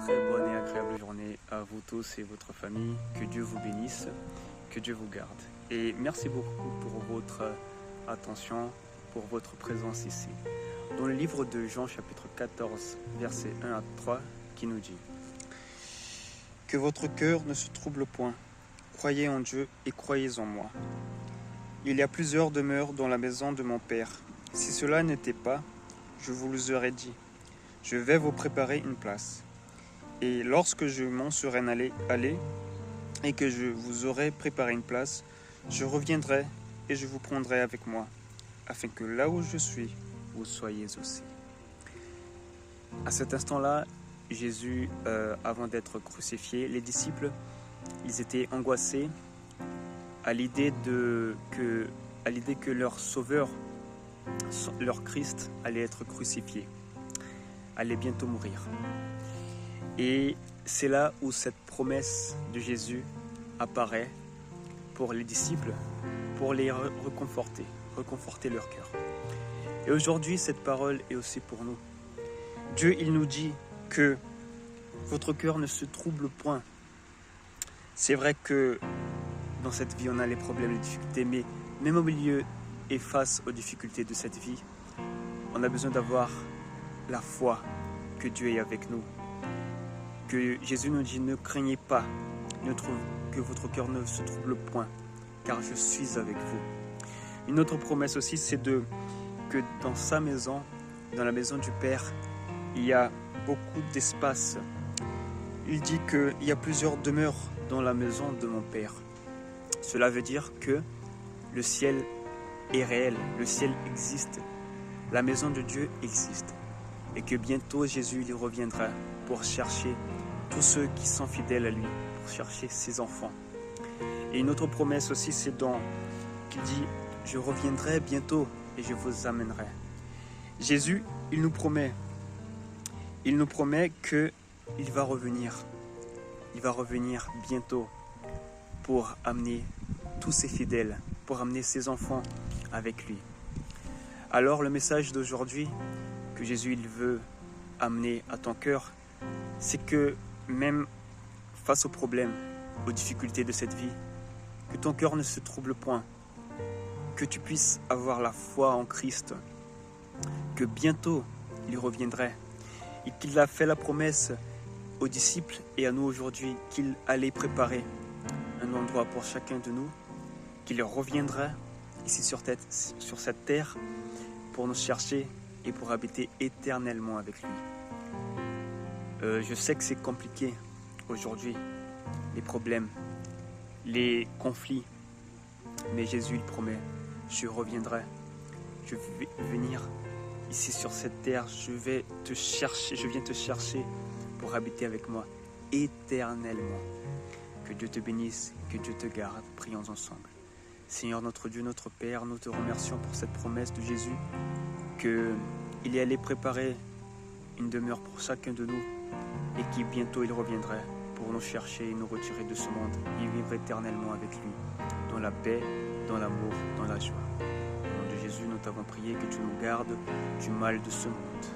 très bonne et agréable journée à vous tous et votre famille. Que Dieu vous bénisse, que Dieu vous garde. Et merci beaucoup pour votre attention, pour votre présence ici. Dans le livre de Jean chapitre 14, versets 1 à 3, qui nous dit: Que votre cœur ne se trouble point. Croyez en Dieu et croyez en moi. Il y a plusieurs demeures dans la maison de mon Père. Si cela n'était pas, je vous l'aurais dit. Je vais vous préparer une place. Et lorsque je m'en serai allé et que je vous aurai préparé une place, je reviendrai et je vous prendrai avec moi, afin que là où je suis, vous soyez aussi. À cet instant-là, Jésus, avant d'être crucifié, les disciples, ils étaient angoissés à l'idée que leur Sauveur, leur Christ, allait être crucifié, allait bientôt mourir. Et c'est là où cette promesse de Jésus apparaît pour les disciples, pour les reconforter leur cœur. Et aujourd'hui, cette parole est aussi pour nous. Dieu, il nous dit que votre cœur ne se trouble point. C'est vrai que dans cette vie, on a les problèmes, les difficultés, mais même au milieu et face aux difficultés de cette vie, on a besoin d'avoir la foi que Dieu est avec nous. Que Jésus nous dit: ne craignez pas, que votre cœur ne se trouble point, car je suis avec vous. Une autre promesse aussi, c'est que dans sa maison, dans la maison du Père, il y a beaucoup d'espace. Il dit qu'il y a plusieurs demeures dans la maison de mon Père. Cela veut dire que le ciel est réel, le ciel existe, la maison de Dieu existe, et que bientôt Jésus il reviendra pour chercher tous ceux qui sont fidèles à lui, pour chercher ses enfants. Et une autre promesse aussi, c'est qu'il dit: je reviendrai bientôt et je vous amènerai. Jésus, il nous promet qu'il va revenir. Il va revenir bientôt pour amener tous ses fidèles, pour amener ses enfants avec lui. Alors le message d'aujourd'hui que Jésus il veut amener à ton cœur, c'est que même face aux problèmes, aux difficultés de cette vie, que ton cœur ne se trouble point, que tu puisses avoir la foi en Christ, que bientôt il reviendrait et qu'il a fait la promesse aux disciples et à nous aujourd'hui qu'il allait préparer un endroit pour chacun de nous, qu'il reviendra ici sur cette terre pour nous chercher et pour habiter éternellement avec lui. Je sais que c'est compliqué aujourd'hui, les problèmes, les conflits, mais Jésus il promet: je reviendrai, je vais venir ici sur cette terre, je viens te chercher pour habiter avec moi éternellement. Que Dieu te bénisse, que Dieu te garde. Prions ensemble. Seigneur notre Dieu, notre Père, nous te remercions pour cette promesse de Jésus qu'il allait préparer une demeure pour chacun de nous et qu'il bientôt il reviendrait pour nous chercher et nous retirer de ce monde et vivre éternellement avec lui, dans la paix, dans l'amour, dans la joie. Au nom de Jésus, nous t'avons prié que tu nous gardes du mal de ce monde.